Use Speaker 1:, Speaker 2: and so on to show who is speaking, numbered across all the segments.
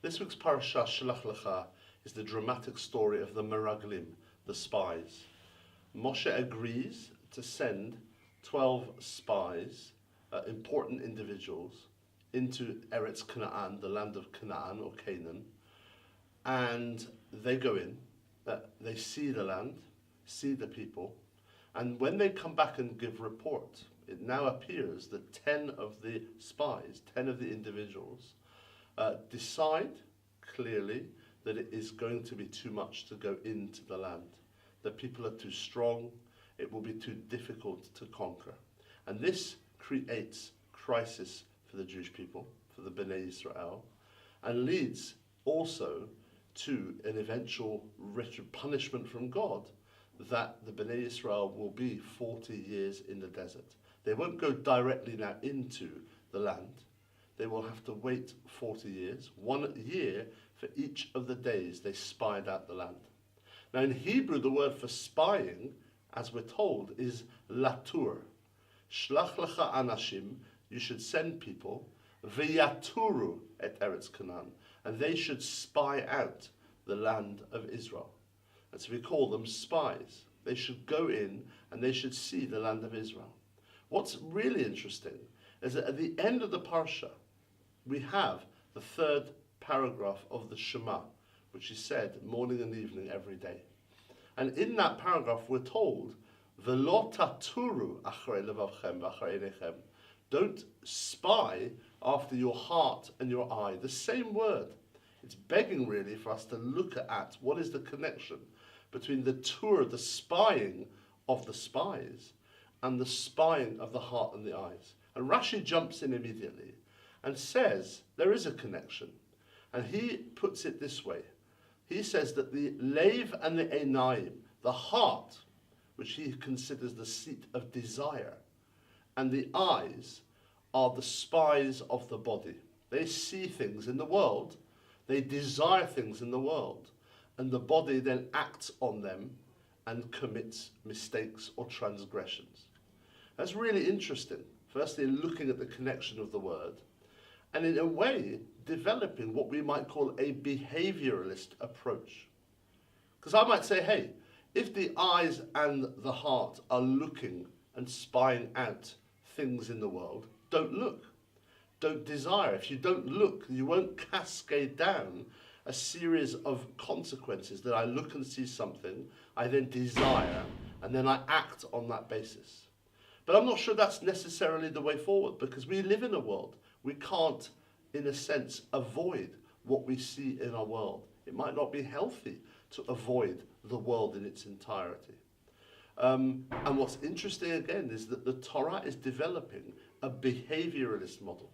Speaker 1: This week's parasha, Shelach Lecha, is the dramatic story of the Meraglim, the spies. Moshe agrees to send 12 spies, important individuals, into Eretz Canaan, the land of Canaan or Canaan, and they go in, they see the land, see the people, and when they come back and give report, it now appears that 10 of the spies, 10 of the individuals, decide clearly that it is going to be too much to go into the land. The people are too strong, it will be too difficult to conquer. And this creates crisis for the Jewish people, for the Bnei Israel, and leads also to an eventual punishment from God, that the Bnei Israel will be 40 years in the desert. They won't go directly now into the land. They will have to wait 40 years, 1 year for each of the days they spied out the land. Now in Hebrew, the word for spying, as we're told, is latur. Shlach lecha anashim, you should send people, v'yaturu et Eretz Canaan, and they should spy out the land of Israel. And so we call them spies. They should go in and they should see the land of Israel. What's really interesting is that at the end of the parsha, we have the third paragraph of the Shema, which is said morning and evening every day. And in that paragraph we're told, V'lo taturu achrei levavchem v'achrei einechem. Don't spy after your heart and your eye. The same word. It's begging really for us to look at what is the connection between the tur, the spying of the spies, and the spying of the heart and the eyes. And Rashi jumps in immediately and says there is a connection. And he puts it this way. He says that the leiv and the einayim, the heart, which he considers the seat of desire, and the eyes are the spies of the body. They see things in the world, they desire things in the world, and the body then acts on them and commits mistakes or transgressions. That's really interesting. Firstly, looking at the connection of the word, and in a way, developing what we might call a behavioralist approach. Because I might say, hey, if the eyes and the heart are looking and spying out things in the world, don't look. Don't desire. If you don't look, you won't cascade down a series of consequences that I look and see something, I then desire, and then I act on that basis. But I'm not sure that's necessarily the way forward, because we live in a world. We can't, in a sense, avoid what we see in our world. It might not be healthy to avoid the world in its entirety. And what's interesting again is that the Torah is developing a behavioralist model.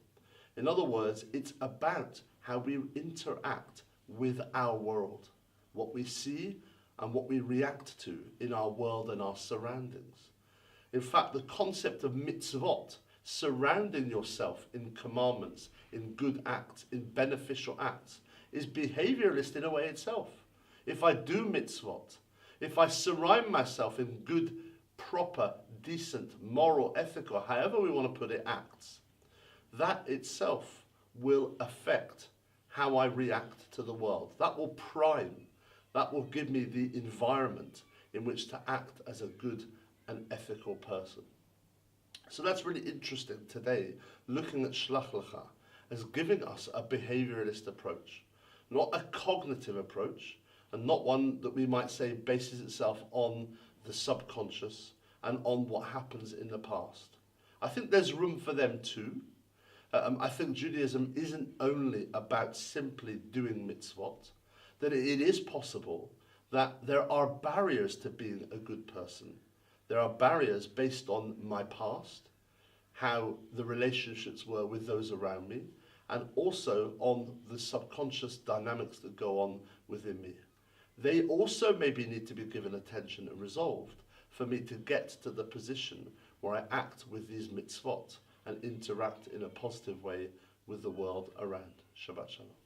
Speaker 1: In other words, it's about how we interact with our world, what we see and what we react to in our world and our surroundings. In fact, the concept of mitzvot, surrounding yourself in commandments, in good acts, in beneficial acts, is behavioralist in a way itself. If I do mitzvot, if I surround myself in good, proper, decent, moral, ethical, however we want to put it, acts, that itself will affect how I react to the world. That will prime, that will give me the environment in which to act as a good and ethical person. So that's really interesting today, looking at Shelach Lecha as giving us a behavioralist approach, not a cognitive approach, and not one that we might say bases itself on the subconscious and on what happens in the past. I think there's room for them too. I think Judaism isn't only about simply doing mitzvot, that it is possible that there are barriers to being a good person. There are barriers based on my past, how the relationships were with those around me, and also on the subconscious dynamics that go on within me. They also maybe need to be given attention and resolved for me to get to the position where I act with these mitzvot and interact in a positive way with the world around. Shabbat Shalom.